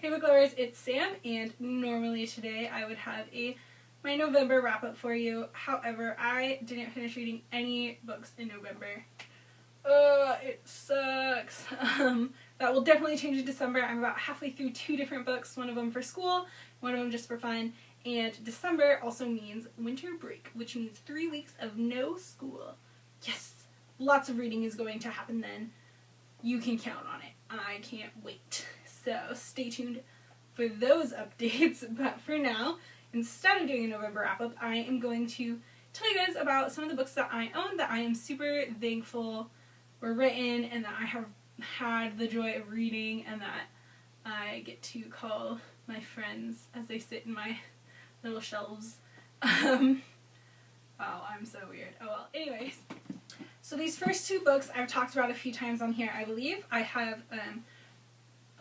Hey book lovers, it's Sam, and normally today I would have my November wrap up for you. However, I didn't finish reading any books in November. It sucks. That will definitely change in December. I'm about halfway through 2 different books, one of them for school, one of them just for fun. And December also means winter break, which means 3 weeks of no school. Yes! Lots of reading is going to happen then. You can count on it. I can't wait. So stay tuned for those updates. But for now, instead of doing a November wrap-up, I am going to tell you guys about some of the books that I own that I am super thankful were written and that I have had the joy of reading and that I get to call my friends as they sit in my little shelves. Wow, I'm so weird. Oh well, anyways. So these first 2 books I've talked about a few times on here, I believe. I have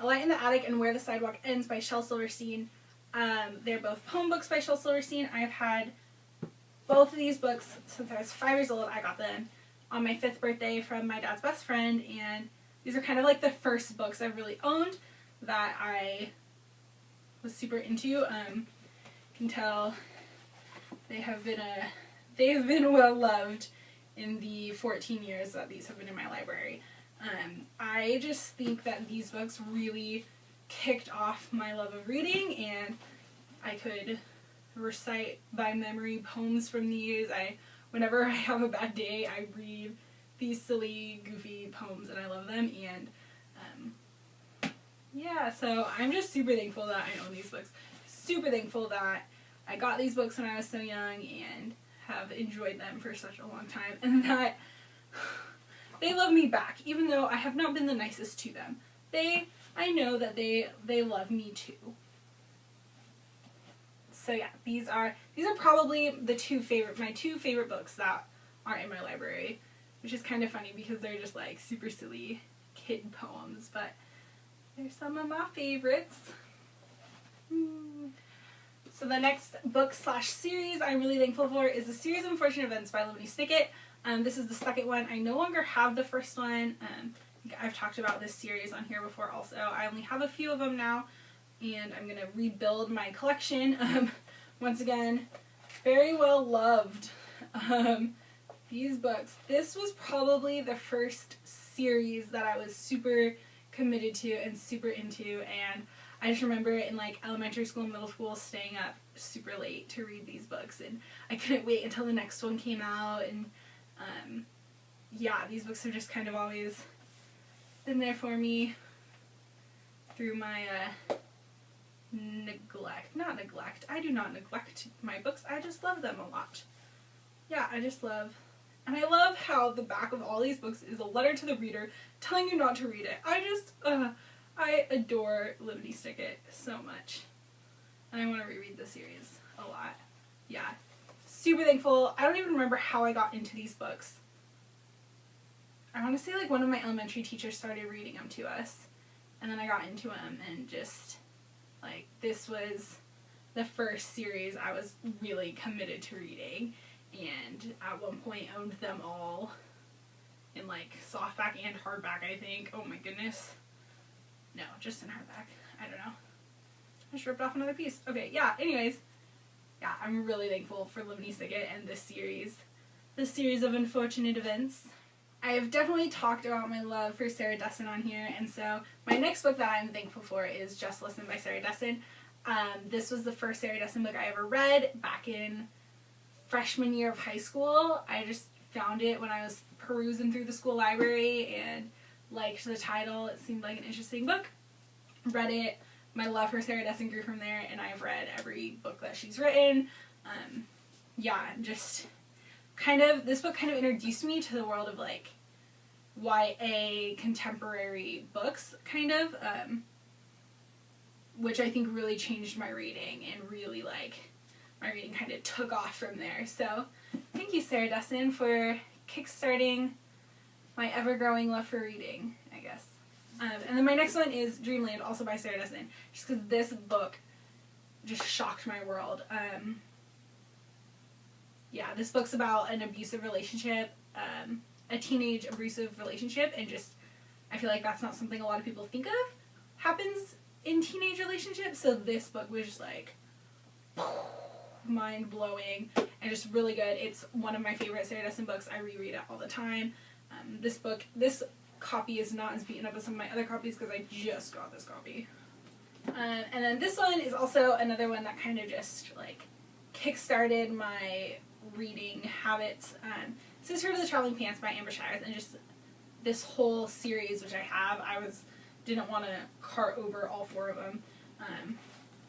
A Light in the Attic and Where the Sidewalk Ends by Shel Silverstein. They're both poem books by Shel Silverstein. I've had both of these books since I was 5 years old. I got them on my 5th birthday from my dad's best friend, and these are kind of like the first books I've really owned that I was super into. You can tell they have been well loved in the 14 years that these have been in my library. I just think that these books really kicked off my love of reading, and I could recite by memory poems from these. Whenever I have a bad day, I read these silly, goofy poems, and I love them, and yeah, so I'm just super thankful that I own these books. Super thankful that I got these books when I was so young and have enjoyed them for such a long time, and that they love me back, even though I have not been the nicest to them. I know that they love me too. So yeah, these are probably my 2 favorite books that are in my library, which is kind of funny because they're just like super silly kid poems, but they're some of my favorites. So the next book/series I'm really thankful for is the Series of Unfortunate Events by Lemony Snicket. This is the second one. I no longer have the first one. I've talked about this series on here before also. I only have a few of them now, and I'm going to rebuild my collection. Once again, very well loved. These books. This was probably the first series that I was super committed to and super into, and I just remember in like elementary school and middle school staying up super late to read these books, and I couldn't wait until the next one came out, and yeah, these books have just kind of always been there for me through my not neglect. I do not neglect my books. I just love them a lot. Yeah, I love how the back of all these books is a letter to the reader telling you not to read it. I adore Lemony Snicket so much. And I want to reread the series a lot. Yeah. Super thankful. I don't even remember how I got into these books. I want to say like one of my elementary teachers started reading them to us, and then I got into them, and just like this was the first series I was really committed to reading, and at one point owned them all in like softback and hardback, I think. Oh my goodness. No, just in hardback. I don't know. I just ripped off another piece. Okay, yeah, anyways. Yeah, I'm really thankful for Lemony Snicket and this series. The Series of Unfortunate Events. I have definitely talked about my love for Sarah Dessen on here, and so my next book that I'm thankful for is Just Listen by Sarah Dessen. This was the first Sarah Dessen book I ever read back in freshman year of high school. I just found it when I was perusing through the school library and liked the title. It seemed like an interesting book. Read it. My love for Sarah Dessen grew from there, and I've read every book that she's written. Yeah, just this book kind of introduced me to the world of like YA contemporary books, which I think really changed my reading, and really like my reading kind of took off from there. So thank you, Sarah Dessen, for kickstarting my ever-growing love for reading, I guess. And then my next one is Dreamland, also by Sarah Dessen, just because this book just shocked my world. Yeah, this book's about an abusive relationship, a teenage abusive relationship, and just, I feel like that's not something a lot of people think of happens in teenage relationships, so this book was just like mind-blowing and just really good. It's one of my favorite Sarah Dessen books. I reread it all the time. This copy is not as beaten up as some of my other copies because I just got this copy. And then this one is also another one that kind of just like kick-started my reading habits. This is Her to the Traveling Pants by Amber Shires, and just this whole series, which I have, didn't want to cart over all 4 of them.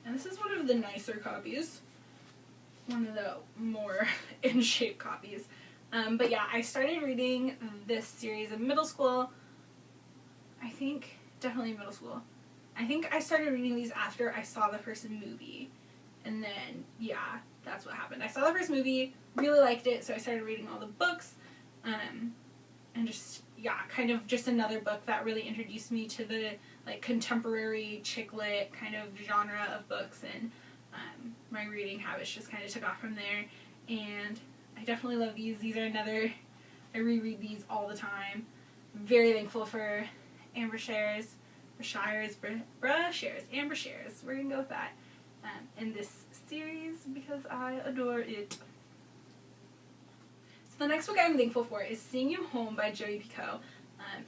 And this is one of the nicer copies. One of the more in-shape copies. But yeah, I started reading this series in middle school. I think, definitely middle school. I think I started reading these after I saw the first movie. And then, yeah, that's what happened. I saw the first movie, really liked it, so I started reading all the books. And just, yeah, kind of just another book that really introduced me to the, like, contemporary chick lit kind of genre of books, and my reading habits just kind of took off from there. And I definitely love these. These are I reread these all the time. Very thankful for Amber Shires, Amber Shires, we're gonna go with that, in this series because I adore it. So the next book I'm thankful for is Seeing You Home by Jodi Picoult.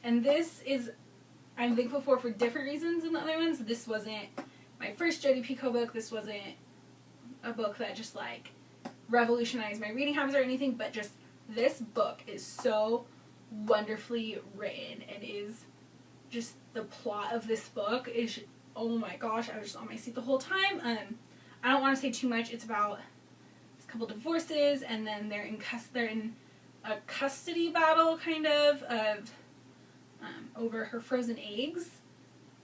And this is, I'm thankful for different reasons than the other ones. This wasn't my first Jodi Picoult book. This wasn't a book that just like revolutionized my reading habits or anything, but just this book is so wonderfully written, and is just the plot of this book is, oh my gosh, I was just on my seat the whole time. I don't want to say too much. It's about a couple divorces, and then they're in a custody battle kind of over her frozen eggs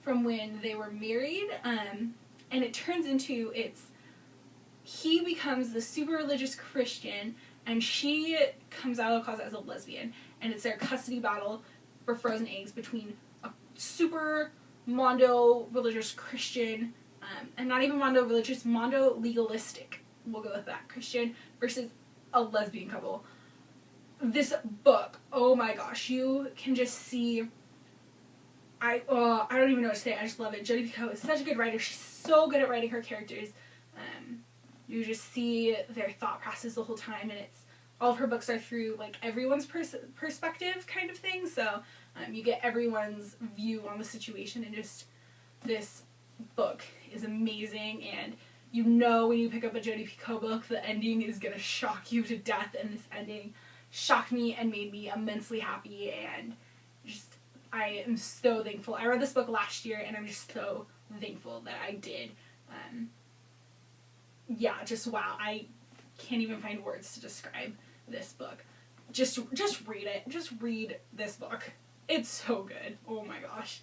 from when they were married, and it turns into he becomes the super religious Christian, and she comes out of the closet as a lesbian, and it's their custody battle for frozen eggs between a super mondo religious Christian, and not even mondo religious, mondo legalistic, we'll go with that, Christian versus a lesbian couple. This book, oh my gosh, you can just see, I don't even know what to say, I just love it. Jodi Picoult is such a good writer. She's so good at writing her characters. You just see their thought process the whole time, and all of her books are through like everyone's perspective kind of thing, so you get everyone's view on the situation, and just this book is amazing. And you know when you pick up a Jodi Picoult book, the ending is gonna shock you to death, and this ending shocked me and made me immensely happy, and just I am so thankful. I read this book last year, and I'm just so thankful that I did. Yeah, just wow. I can't even find words to describe this book. Just read it. Just read this book. It's so good. Oh my gosh.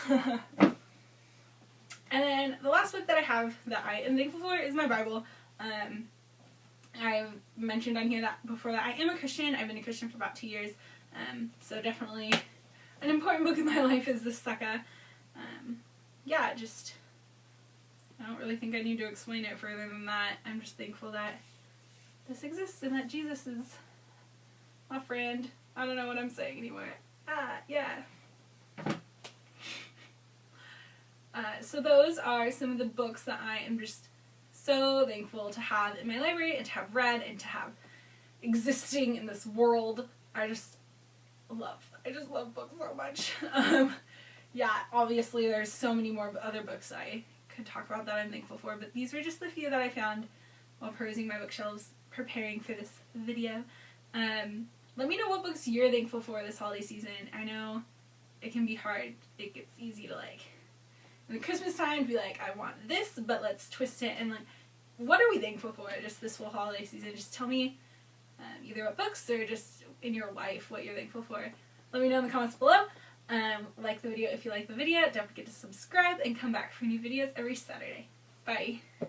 And then the last book that I have that I am thankful for is my Bible. I've mentioned on here that before that I am a Christian. I've been a Christian for about 2 years. So definitely an important book in my life is this sucker. Yeah, just I don't really think I need to explain it further than that. I'm just thankful that this exists and that Jesus is my friend. I don't know what I'm saying anymore. Yeah. So those are some of the books that I am just so thankful to have in my library and to have read and to have existing in this world. I just love books so much. Yeah, obviously there's so many more other books I could talk about that I'm thankful for, but these were just the few that I found while perusing my bookshelves preparing for this video. Let me know what books you're thankful for this holiday season. I know it can be hard. It gets easy to like in the Christmas time be like, I want this, but let's twist it, and like, what are we thankful for just this whole holiday season? Just tell me either what books or just in your life what you're thankful for. Let me know in the comments below. Like the video if you like the video. Don't forget to subscribe and come back for new videos every Saturday. Bye.